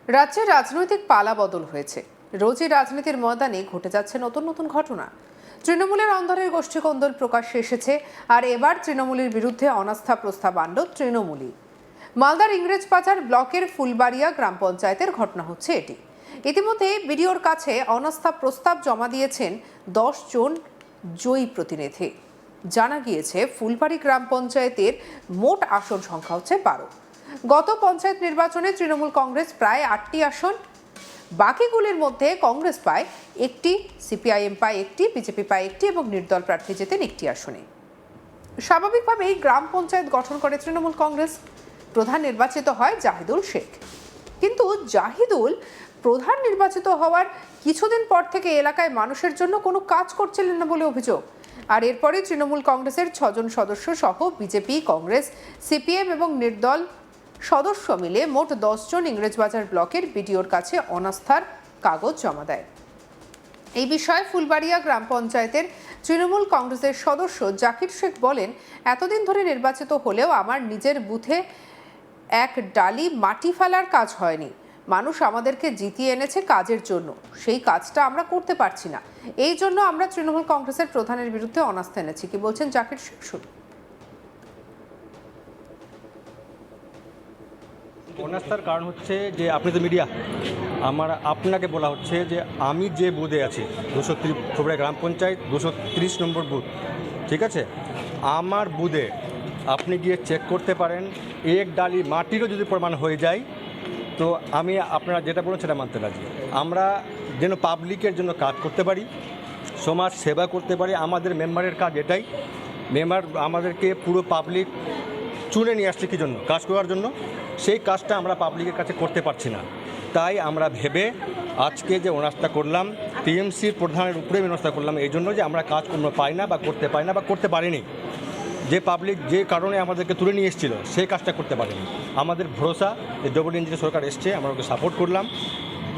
রাজ্যে রাজনৈতিক পালাবদল হয়েছে। রোজই রাজনীতির ময়দানে ঘটে যাচ্ছে নতুন নতুন ঘটনা। তৃণমূলের অন্ধরের গোষ্ঠীকন্দল প্রকাশ্যে এসেছে, আর এবার তৃণমূলের বিরুদ্ধে অনাস্থা প্রস্তাব আনল তৃণমূলই। মালদার ইংরেজবাজার ব্লকের ফুলবাড়িয়া গ্রাম পঞ্চায়েতের ঘটনা হচ্ছে এটি। ইতিমধ্যে বিডিওর কাছে অনাস্থা প্রস্তাব জমা দিয়েছেন 10 জন জয়ী প্রতিনিধি। জানা গিয়েছে ফুলবাড়ি গ্রাম পঞ্চায়েতের মোট আসন সংখ্যা হচ্ছে 12। গত পঞ্চায়েত নির্বাচনে তৃণমূল কংগ্রেস প্রায় 8টি আসন, বাকিগুলির মধ্যে কংগ্রেস পায় 1টি, সিপিআইএম পায় 1টি, বিজেপি পায় 1টি এবং নির্দল প্রার্থী জেতেন 1টি আসনে। স্বাভাবিকভাবেই গ্রাম পঞ্চায়েত গঠন করে তৃণমূল কংগ্রেস। প্রধান নির্বাচিত হয় জাহিদুল শেখ। কিন্তু জাহিদুল প্রধান নির্বাচিত হওয়ার কিছুদিন পর থেকে এলাকায় মানুষের জন্য কোনো কাজ করছিলেন না বলে অভিযোগ। আর এরপরে তৃণমূল কংগ্রেসের 6 জন সদস্য সহ বিজেপি, কংগ্রেস, সিপিএম এবং নির্দল সদস্য মিলে মোট 10 জন ইংরেজবাজার ব্লকের বিডিওর কাছে অনাস্থার কাগজ জমা দেয়। এই বিষয়ে ফুলবাড়িয়া গ্রাম পঞ্চায়েতের তৃণমূল কংগ্রেসের সদস্য জাকির শেখ বলেন, এতদিন ধরে নির্বাচিত হলেও আমার নিজের বুথে এক ডালি মাটি ফেলার কাজ হয়নি। মানুষ আমাদেরকে জিতিয়ে এনেছে কাজের জন্য, সেই কাজটা আমরা করতে পারছি না। এই জন্য আমরা তৃণমূল কংগ্রেসের প্রধানের বিরুদ্ধে অনাস্থা এনেছি। কি বলছেন জাকির শেখ? অনাস্থার কারণ হচ্ছে যে আপনি তো মিডিয়া, আপনাকে বলা হচ্ছে যে আমি যে বুথে আছি 230 ফুলবাড়িয়া গ্রাম পঞ্চায়েত 230 নম্বর বুথ, ঠিক আছে, আমার বুথে আপনি গিয়ে চেক করতে পারেন, এক ডালি মাটিরও যদি প্রমাণ হয়ে যায় তো আমি আপনারা যেটা বলুন সেটা মানতে রাজি। আমরা যেন পাবলিকের জন্য কাজ করতে পারি, সমাজ সেবা করতে পারি, আমাদের মেম্বারের কাজ এটাই। মেম্বার আমাদেরকে পুরো পাবলিক চুনে নিয়ে আসছে কী জন্য? কাজ করার জন্য। সেই কাজটা আমরা পাবলিকের কাছে করতে পারছি না, তাই আমরা ভেবে আজকে যে অনাস্থা করলাম, টিএমসির প্রধানের উপরে অনাস্থা করলাম এই জন্য যে আমরা কাজ পাই না বা করতে পাই না বা করতে পারিনি। যে পাবলিক যে কারণে আমাদেরকে তুলে নিয়ে এসেছিলো সেই কাজটা করতে পারেনি। আমাদের ভরসা যে ডবল ইঞ্জিনের সরকার এসছে, আমরা ওকে সাপোর্ট করলাম,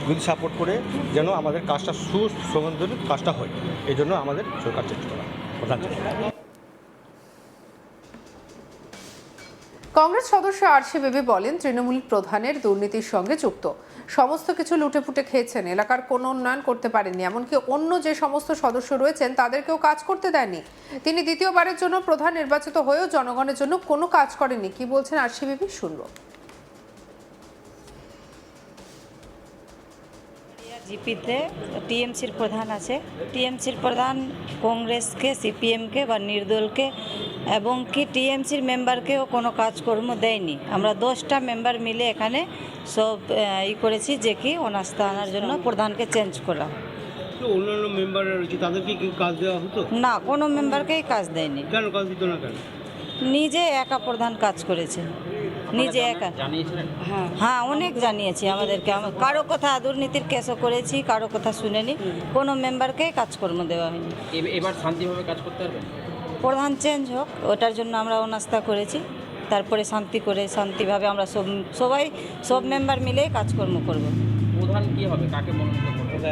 যদি সাপোর্ট করে যেন আমাদের কাজটা সুসংবদ্ধ কাজটা হয়, এই জন্য আমাদের সরকার চেষ্টা করা প্রধান। কংগ্রেস সদস্য আরশি বিবি বলেন, তৃণমূল প্রধানের দুর্নীতির সঙ্গে যুক্ত, সমস্ত কিছু লুটেপুটে খেয়েছেন, এলাকার কোনো উন্নয়ন করতে পারেননি, এমনকি অন্য যে সমস্ত সদস্য রয়েছেন তাদেরকেও কাজ করতে দেননি। তিনি দ্বিতীয়বারের জন্য প্রধান নির্বাচিত হয়েও জনগণের জন্য কোনো কাজ করেননি। কি বলছেন আরশি বিবি, শুনবো। জিপিতে টিএমসির প্রধান আছে, টিএমসির প্রধান কংগ্রেসকে, সিপিএমকে বা নির্দলকে এবং কি টিএমসির মেম্বারকেও কোনো কাজকর্ম দেয়নি। আমরা 10টা মেম্বার মিলে এখানে সব করেছি যে কি অনাস্থা আনার জন্য প্রধানকে চেঞ্জ করা। অন্যান্য মেম্বার রয়েছে তাদেরকে কি কাজ দেওয়া হতো? না, কোনো মেম্বারকেই কাজ দেয়নি। কেন কাজ দিত না? কেন? নিজে একা প্রধান কাজ করেছে, নিজে একা। হ্যাঁ, অনেক জানিয়েছি আমাদেরকে। কারো কথা দুর্নীতির কেসও করেছি, কারো কথা শুনেনি, কোনো মেম্বারকেই কাজকর্ম দেওয়া হয়নি। এবার শান্তিভাবে কাজ করতে পারবেন? প্রধান চেঞ্জ হোক, ওটার জন্য আমরা অনাস্থা করেছি। তারপরে শান্তিভাবে আমরা সব মেম্বার মিলেই কাজকর্ম করব। প্রধান কি হবে, কাকে মনোনীত করবে?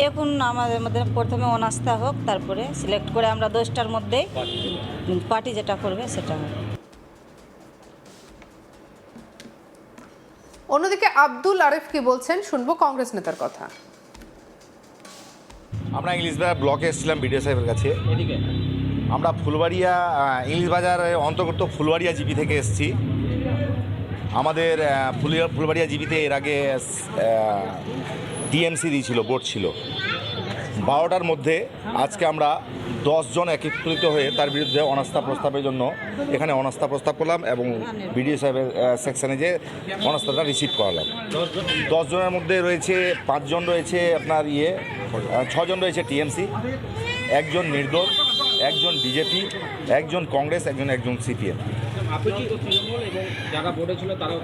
এখন আমাদের মধ্যে প্রথমে অনাস্থা হোক, তারপরে সিলেক্ট করে আমরা 10টার মধ্যেই পার্টি যেটা করবে সেটা হবে। অন্যদিকে আব্দুল আরিফ কি বলছেন, শুনবো কংগ্রেস নেতার কথা। আমরা ইংলিশবাজার ব্লকে এসেছিলাম বিডিও সাহেবের কাছে। আমরা ফুলবাড়িয়া ইংলিশবাজার অন্তর্গত ফুলবাড়িয়া জিপি থেকে এসেছি। আমাদের ফুলবাড়িয়া জিপিতে এর আগে টিএমসি দিয়েছিল, ভোট ছিল 12টার মধ্যে। আজকে আমরা 10 জন একত্রিত হয়ে তার বিরুদ্ধে অনাস্থা প্রস্তাবের জন্য এখানে অনাস্থা প্রস্তাব করলাম এবং বিডিও সাহেবের সেকশানে যে অনাস্থাটা রিসিভ করালাম। 10 জনের মধ্যে রয়েছে 5 জন রয়েছে আপনার 6 জন রয়েছে টিএমসি, 1 জন নির্দল, 1 জন বিজেপি, 1 জন কংগ্রেস, 1 জন সিপিএম। তৃণমূল এবং যারা ভোটে ছিল তারাও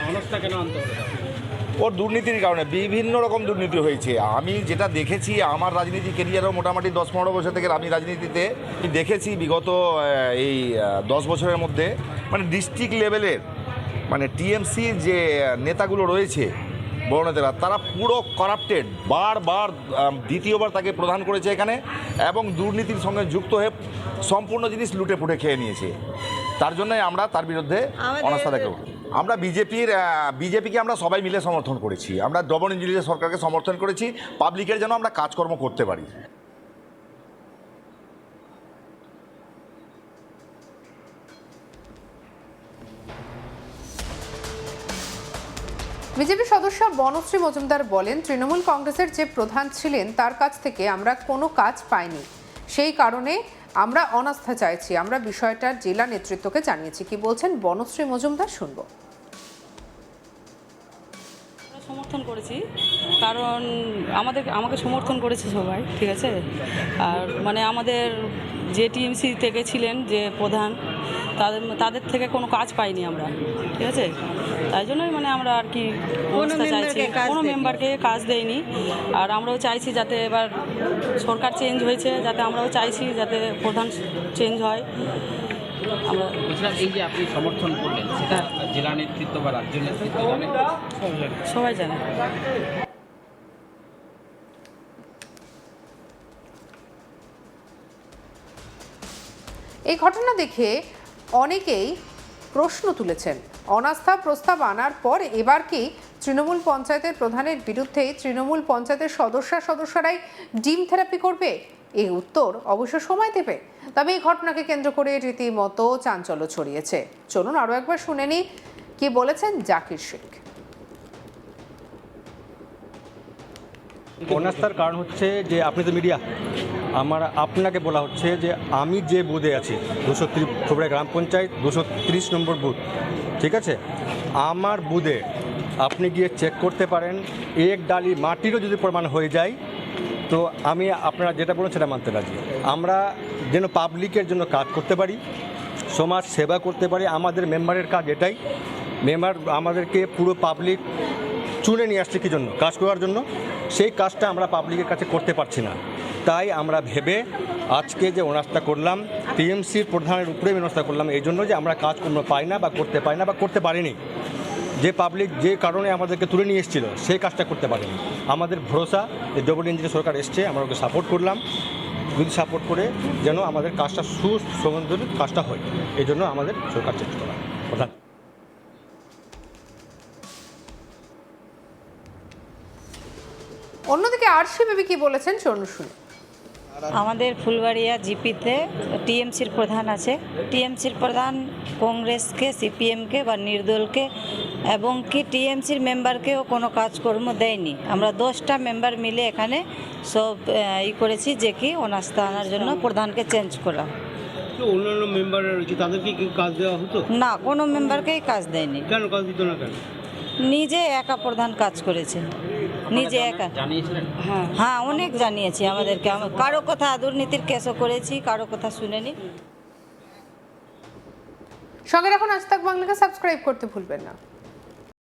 অনাস্থা কেন আনতে হবে? ওর দুর্নীতির কারণে বিভিন্ন রকম দুর্নীতি হয়েছে। আমি যেটা দেখেছি, আমার রাজনীতি কেরিয়ারও মোটামুটি 10-15 বছর থেকে আমি রাজনীতিতে দেখেছি। বিগত এই 10 বছরের মধ্যে মানে ডিস্ট্রিক্ট লেভেলের মানে টিএমসির যে নেতাগুলো রয়েছে, বড় নেতারা, তারা পুরো করাপ্টেড। বারবার দ্বিতীয়বার তাকে প্রধান করেছে এখানে এবং দুর্নীতির সঙ্গে যুক্ত হয়ে সম্পূর্ণ জিনিস লুটে পুটে খেয়ে নিয়েছে। তার জন্যই আমরা তার বিরুদ্ধে অনাস্থা দেখাবো। আমরা বিজেপিকে আমরা সবাই মিলে সমর্থন করেছি। আমরা ডবল ইঞ্জিনের সরকারকে সমর্থন করেছি, পাবলিকের যেন আমরা কাজকর্ম করতে পারি। বিজেপি সদস্য বনশ্রী মজুমদার বলেন, তৃণমূল কংগ্রেসের যে প্রধান ছিলেন তার কাছ থেকে আমরা কোনো কাজ পাইনি, সেই কারণে আমরা অনাস্থা চাইছি। আমরা বিষয়টা জেলা নেতৃত্বকে জানিয়েছি। কি বলছেন বনশ্রী মজুমদার, শুনবো। আমরা সমর্থন করেছি, কারণ আমাকে সমর্থন করেছে সবাই, ঠিক আছে। আর মানে আমাদের যে টিএমসি থেকে ছিলেন যে প্রধান, তাদের থেকে কোনো কাজ পাইনি আমরা, ঠিক আছে। তাই জন্যই মানে আমরা আর কি অবস্থা চাইছি, কোনো মেম্বারকে কাজ দেয়নি। আর আমরাও চাইছি যাতে এবার সরকার চেঞ্জ হয়েছে, যাতে আমরাও চাইছি যাতে প্রধান চেঞ্জ হয়। আমরা বলছিলাম এই যে আপনি সমর্থন করলেন, সেটা জেলা নেতৃত্ব বা রাজ্য নেতৃত্ব জানে? সবাই জানে। এই ঘটনা দেখে অনেকেই প্রশ্ন তুলেছেন, অনাস্থা প্রস্তাব আনার পর এবার কি তৃণমূল পঞ্চায়েতের প্রধানের বিরুদ্ধেই তৃণমূল পঞ্চায়েতের সদস্যরাই ডিম থেরাপি করবে? এই উত্তর অবশ্য সময় দেবে। তবে এই ঘটনাকে কেন্দ্র করে রীতিমতো চাঞ্চল্য ছড়িয়েছে। চলুন আরও একবার শুনে নিই কি বলেছেন জাকির শেখ। অনাস্থার কারণ হচ্ছে যে আপনি তো মিডিয়া, আপনাকে বলা হচ্ছে যে আমি যে বুথে আছি 230 খোবড়া গ্রাম পঞ্চায়েত 230 নম্বর বুথ, ঠিক আছে, আমার বুথে আপনি গিয়ে চেক করতে পারেন, এক ডালি মাটিরও যদি প্রমাণ হয়ে যায় তো আমি আপনারা যেটা বলেন সেটা মানতে রাজি। আমরা যেন পাবলিকের জন্য কাজ করতে পারি, সমাজ সেবা করতে পারি, আমাদের মেম্বারের কাজ এটাই। মেম্বার আমাদেরকে পুরো পাবলিক চুনে নিয়ে আসছে কী জন্য? কাজ করার জন্য। সেই কাজটা আমরা পাবলিকের কাছে করতে পারছি না, তাই আমরা ভেবে আজকে যে অনাস্থা করলাম, টিএমসির প্রধানের উপরে অনাস্থা করলাম এই জন্য যে আমরা কাজকর্ম পাই না বা করতে পাই না বা করতে পারিনি। যে পাবলিক যে কারণে আমাদেরকে তুলে নিয়ে এসেছিল সেই কাজটা করতে পারেনি। আমাদের ভরসা যে ডবল ইঞ্জিনের সরকার এসছে, আমরা ওকে সাপোর্ট করলাম, যদি সাপোর্ট করে যেন আমাদের কাজটা সুসংগঠিত কাজটা হয়, এই জন্য আমাদের সরকার চেঞ্জ করা প্রধান। অন্যদিকে আরশি বিবি কি বলেছেন চলুন শুনি। আমাদের ফুলবাড়িয়া জিপিতে টিএমসির প্রধান আছে। টিএমসির প্রধান কংগ্রেসকে, সিপিএমকে বা নির্দলকে এবং কি টিএমসির মেম্বারকেও কোনো কাজকর্ম দেয়নি। আমরা 10টা মেম্বার মিলে এখানে সব করেছি যে কি অনাস্থা আনার জন্য প্রধানকে চেঞ্জ করা। অন্যান্য মেম্বাররা রয়েছে, তাদেরকে কি কাজ দেওয়া হতো? না, কোনো মেম্বারকেই কাজ দেয়নি। কেন কাজ দিত না কেন? নিজে একা প্রধান কাজ করেছে, নিজে একা। জানিয়েছিলেন? হ্যাঁ, অনেক জানিয়েছি আমাদেরকে। কারো কথা দুর্নীতির কেসও করেছি, কারো কথা শুনেনি। সঙ্গে রাখুন আজ তাক বাংলাকে, সাবস্ক্রাইব করতে ভুলবেন না।